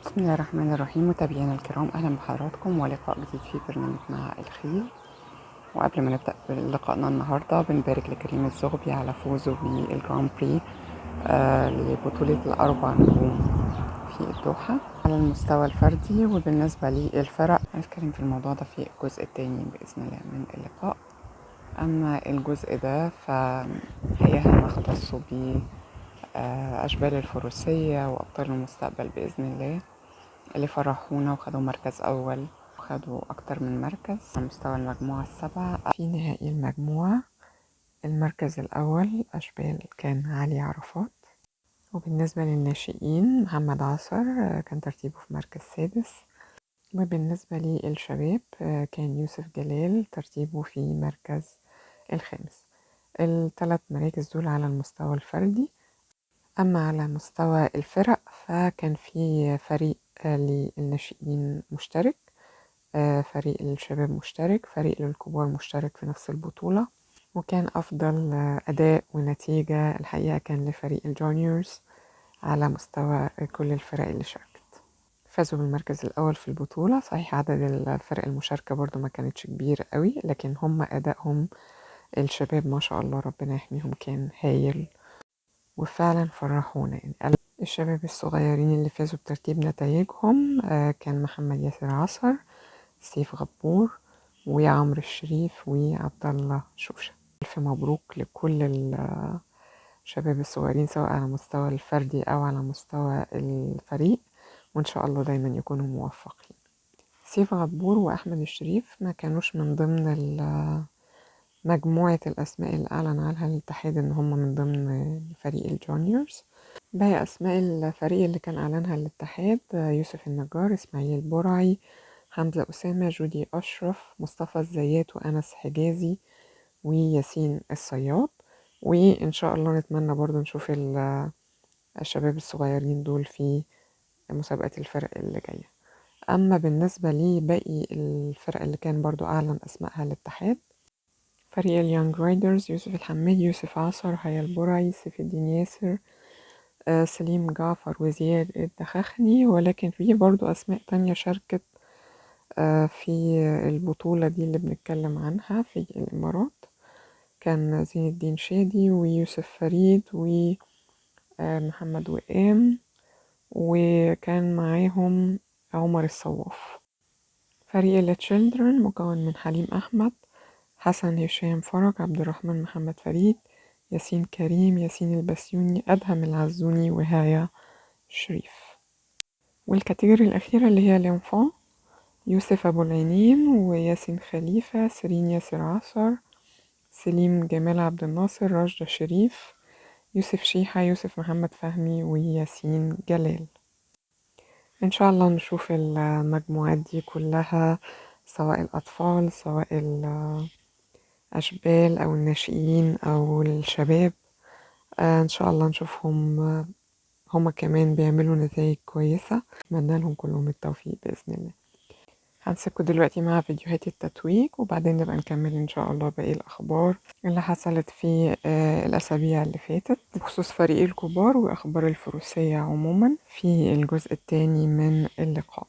بسم الله الرحمن الرحيم. متابعينا الكرام، أهلا بحضراتكم ولقاء جديد في برنامج مع الخيل. وقبل ما نبدأ بلقائنا النهاردة بنبارك لكريم الزغبي على فوزه بالجران بري لبطولة الأربع نجوم في الدوحة على المستوى الفردي. وبالنسبة للفرق هنتكلم في الموضوع ده في الجزء الثاني بإذن الله من اللقاء. أما الجزء ده فهي هنختص بأشبال الفروسية وأبطال المستقبل بإذن الله اللي فرحونا وخدوا مركز أول وخدوا أكتر من مركز على مستوى المجموعة السبعة. في نهائي المجموعة المركز الأول أشبال كان علي عرفات، وبالنسبة للناشئين محمد عصر كان ترتيبه في مركز سادس، وبالنسبة للشباب كان يوسف جلال ترتيبه في مركز الخامس. الثلاث مراكز دول على المستوى الفردي. أما على مستوى الفرق فكان في فريق للناشئين مشترك، فريق الشباب مشترك، فريق للكبار مشترك في نفس البطولة. وكان أفضل أداء ونتيجة الحقيقة كان لفريق الجونيورز على مستوى كل الفرق اللي شاركت. فازوا بالمركز الأول في البطولة. صحيح عدد الفرق المشاركة برضو ما كانتش كبير قوي، لكن هم أدائهم الشباب ما شاء الله ربنا يحميهم كان هايل وفعلا فرحونا. يعني الشباب الصغيرين اللي فازوا بترتيب نتائجهم كان محمد ياسر عصر، سيف غبور، وعمرو الشريف، وعبد الله شوشة. ألف مبروك لكل الشباب الصغيرين سواء على مستوى الفردي أو على مستوى الفريق، وإن شاء الله دايما يكونوا موفقين. سيف غبور وأحمد الشريف ما كانوش من ضمن مجموعة الأسماء اللي أعلن عنها الاتحاد إن هم من ضمن فريق الجونيورز. باقي أسماء الفريق اللي كان أعلنها الاتحاد يوسف النجار، إسماعيل البرعي، حمزة أسامة، جودي أشرف، مصطفى الزيات، وأنس حجازي، وياسين الصياد. وإن شاء الله نتمنى برضو نشوف الشباب الصغيرين دول في مسابقات الفرق اللي جاية. أما بالنسبة لباقي الفرق اللي كان برضو أعلن أسمائها الاتحاد، فريق اليانج رايدرز يوسف الحمادي، يوسف عصر، هيا البرعي، سيف الدين ياسر، سليم جعفر، وزياد الدخخني. ولكن في برضو أسماء تانية شاركت في البطولة دي اللي بنتكلم عنها في الإمارات. كان زين الدين شادي، ويوسف فريد، ومحمد وئام، وكان معاهم عمر الصواف. فريق التشيلدرن مكون من حليم أحمد، حسن هشام فرج، عبد الرحمن محمد فريد، ياسين كريم، ياسين البسيوني، أدهم العزوني، وهايا شريف. والكاتيجوري الأخيرة اللي هي الانفان، يوسف أبو العينين، وياسين خليفة، سيرين ياسر عصر، سليم جمال عبد الناصر، رشدة شريف، يوسف شيحة، يوسف محمد فهمي، وياسين جلال. إن شاء الله نشوف المجموعات دي كلها سواء الأطفال سواء الأشبال أو الناشئين أو الشباب، إن شاء الله نشوفهم هما كمان بيعملوا نتائج كويسة. أتمنى لهم كلهم التوفيق بإذن الله. هنسيبكم دلوقتي مع فيديوهات التتويج، وبعدين نبقى نكمل إن شاء الله باقي الأخبار اللي حصلت في الأسابيع اللي فاتت بخصوص فريق الكبار وأخبار الفروسية عموما في الجزء الثاني من اللقاء.